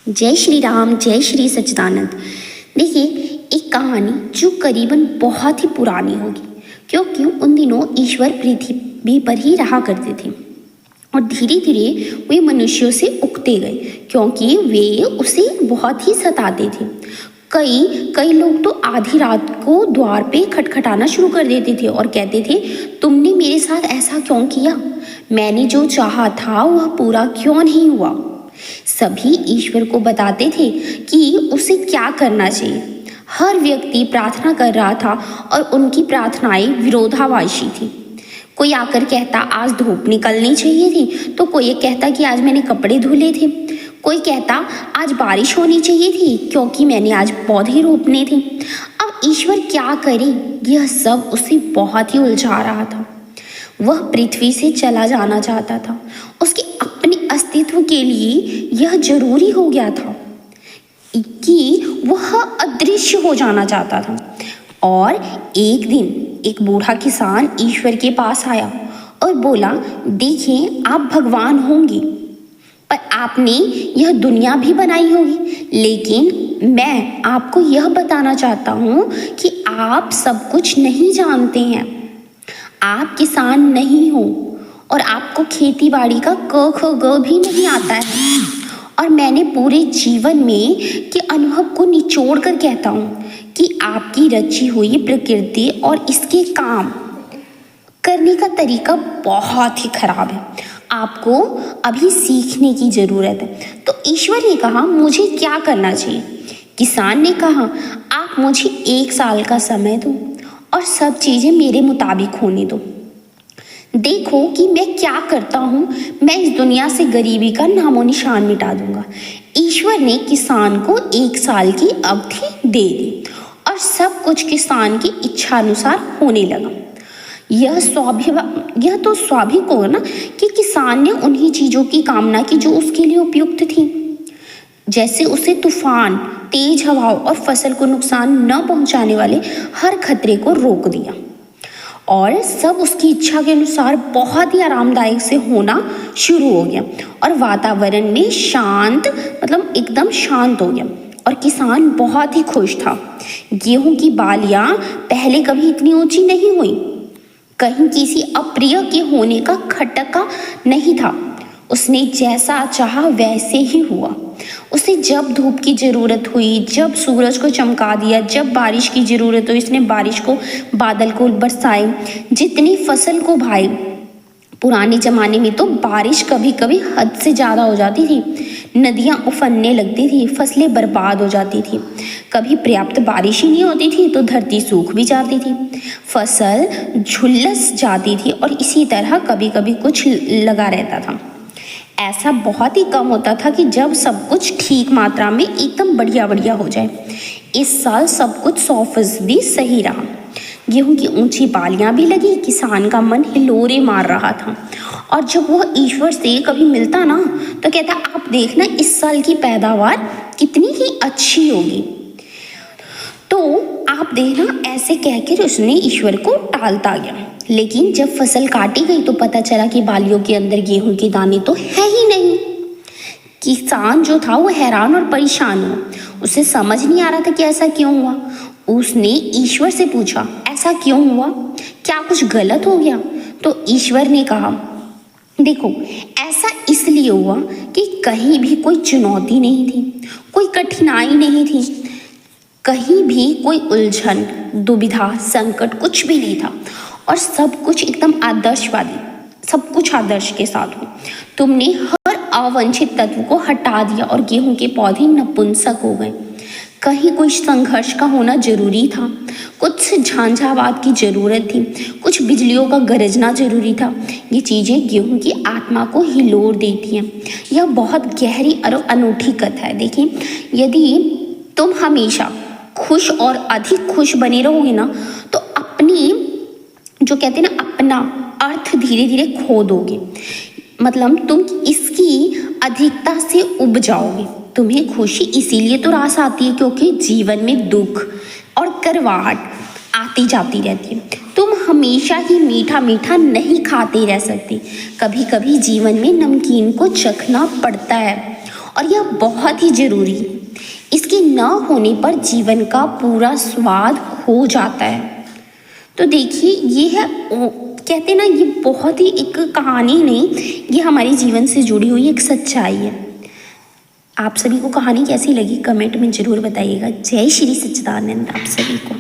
जय श्री राम, जय श्री सच्चिदानंद। देखिए, एक कहानी जो करीबन बहुत ही पुरानी होगी, क्योंकि उन दिनों ईश्वर पृथ्वी पर ही रहा करते थे और धीरे धीरे वे मनुष्यों से उगते गए, क्योंकि वे उसे बहुत ही सताते थे। कई लोग तो आधी रात को द्वार पे खटखटाना शुरू कर देते थे और कहते थे, तुमने मेरे साथ ऐसा क्यों किया? मैंने जो चाहा था वह पूरा क्यों नहीं हुआ? सभी ईश्वर को बताते थे कि उसे क्या करना चाहिए। हर व्यक्ति प्रार्थना कर रहा था और उनकी प्रार्थनाएं विरोधाभासी थी। कोई आकर कहता आज धूप निकलनी चाहिए थी, तो कोई कहता कि आज मैंने कपड़े धुले थे। कोई कहता आज बारिश होनी चाहिए थी क्योंकि मैंने आज पौधे रोपने थे। अब ईश्वर क्या करे? यह सब उसे बहुत ही उलझा रहा था। वह पृथ्वी से चला जाना चाहता था। उसके अपने अस्तित्व के लिए यह जरूरी हो गया था कि वह अदृश्य हो जाना चाहता था। और एक दिन एक बूढ़ा किसान ईश्वर के पास आया और बोला, देखिए, आप भगवान होंगे, पर आपने यह दुनिया भी बनाई होगी, लेकिन मैं आपको यह बताना चाहता हूँ कि आप सब कुछ नहीं जानते हैं। आप किसान नहीं हो और आपको खेती बाड़ी का क ख ग भी नहीं आता है। और मैंने पूरे जीवन में के अनुभव को निचोड़ कर कहता हूँ कि आपकी रची हुई प्रकृति और इसके काम करने का तरीका बहुत ही खराब है। आपको अभी सीखने की जरूरत है। तो ईश्वर ने कहा, मुझे क्या करना चाहिए? किसान ने कहा, आप मुझे 1 साल का समय दो और सब चीजें मेरे मुताबिक होने दो। देखो कि मैं क्या करता हूँ। मैं इस दुनिया से गरीबी का नामो निशान मिटा दूंगा। ईश्वर ने किसान को 1 साल की अवधि दे दी और सब कुछ किसान की इच्छा अनुसार होने लगा। यह तो स्वाभाविक हो ना कि किसान ने उन्हीं चीजों की कामना की जो उसके लिए उपयुक्त थी। जैसे उसे तूफान, तेज हवाओं और फसल को नुकसान न पहुंचाने वाले हर खतरे को रोक दिया और सब उसकी इच्छा के अनुसार बहुत ही आरामदायक से होना शुरू हो गया और वातावरण में एकदम शांत हो गया और किसान बहुत ही खुश था। गेहूं की बालियां पहले कभी इतनी ऊंची नहीं हुई, कहीं किसी अप्रिय के होने का खटका नहीं था। उसने जैसा चाहा वैसे ही हुआ। उसे जब धूप की जरूरत हुई, जब सूरज को चमका दिया, जब बारिश की जरूरत हुई, इसने बादल को बरसाए, जितनी फसल को भाई। पुराने जमाने में तो बारिश कभी कभी हद से ज्यादा हो जाती थी। नदियां उफनने लगती थी, फसलें बर्बाद हो जाती थी। कभी पर्याप्त बारिश ही नहीं होती थी तो धरती सूख भी जाती थी, फसल झुलस जाती थी और इसी तरह कभी कभी कुछ लगा रहता था। ऐसा बहुत ही कम होता था कि जब सब कुछ ठीक मात्रा में एकदम बढ़िया हो जाए। इस साल सब कुछ 100% सही रहा। गेहूं की ऊंची बालियां भी लगी, किसान का मन हिलोरे मार रहा था। और जब वह ईश्वर से कभी मिलता ना तो कहता, आप देखना इस साल की पैदावार कितनी ही अच्छी होगी। तो आप देखना, ऐसे कहकर उसने ईश्वर को टालता गया। लेकिन जब फसल काटी गई तो पता चला कि बालियों के अंदर गेहूं के दाने तो है ही नहीं। किसान जो था वो हैरान और परेशान हुआ। उसे समझ नहीं आ रहा था कि ऐसा क्यों हुआ। उसने ईश्वर से पूछा, ऐसा क्यों हुआ? क्या कुछ गलत हो गया? तो ईश्वर ने कहा, देखो, ऐसा इसलिए हुआ कि कहीं भी कोई चुनौती नहीं थी, कोई कठिनाई नहीं थी, कहीं भी कोई उलझन, दुविधा, संकट कुछ भी नहीं था और सब कुछ एकदम आदर्शवादी, सब कुछ आदर्श के साथ हुआ। तुमने हर अवांछित तत्व को हटा दिया और गेहूं के पौधे नपुंसक हो गए। कहीं कोई संघर्ष का होना जरूरी था, कुछ झांझावात की जरूरत थी, कुछ बिजलियों का गरजना जरूरी था। ये चीजें गेहूं की आत्मा को हिलोर देती हैं। यह बहुत गहरी और अनूठी कथा है। देखिए, यदि तुम हमेशा खुश और अधिक खुश बने रहोगे ना तो अपनी जो कहते हैं ना अपना अर्थ धीरे धीरे खो दोगे। मतलब तुम इसकी अधिकता से उब जाओगे। तुम्हें खुशी इसीलिए तो रास आती है क्योंकि जीवन में दुख और करवाहट आती जाती रहती है। तुम हमेशा ही मीठा मीठा नहीं खाते रह सकते। कभी कभी जीवन में नमकीन को चखना पड़ता है और यह बहुत ही ज़रूरी है। इसके न होने पर जीवन का पूरा स्वाद खो जाता है। तो देखिए ये है कहते ना, ये बहुत ही एक कहानी नहीं, ये हमारे जीवन से जुड़ी हुई एक सच्चाई है। आप सभी को कहानी कैसी लगी कमेंट में ज़रूर बताइएगा। जय श्री सच्चिदानंद आप सभी को।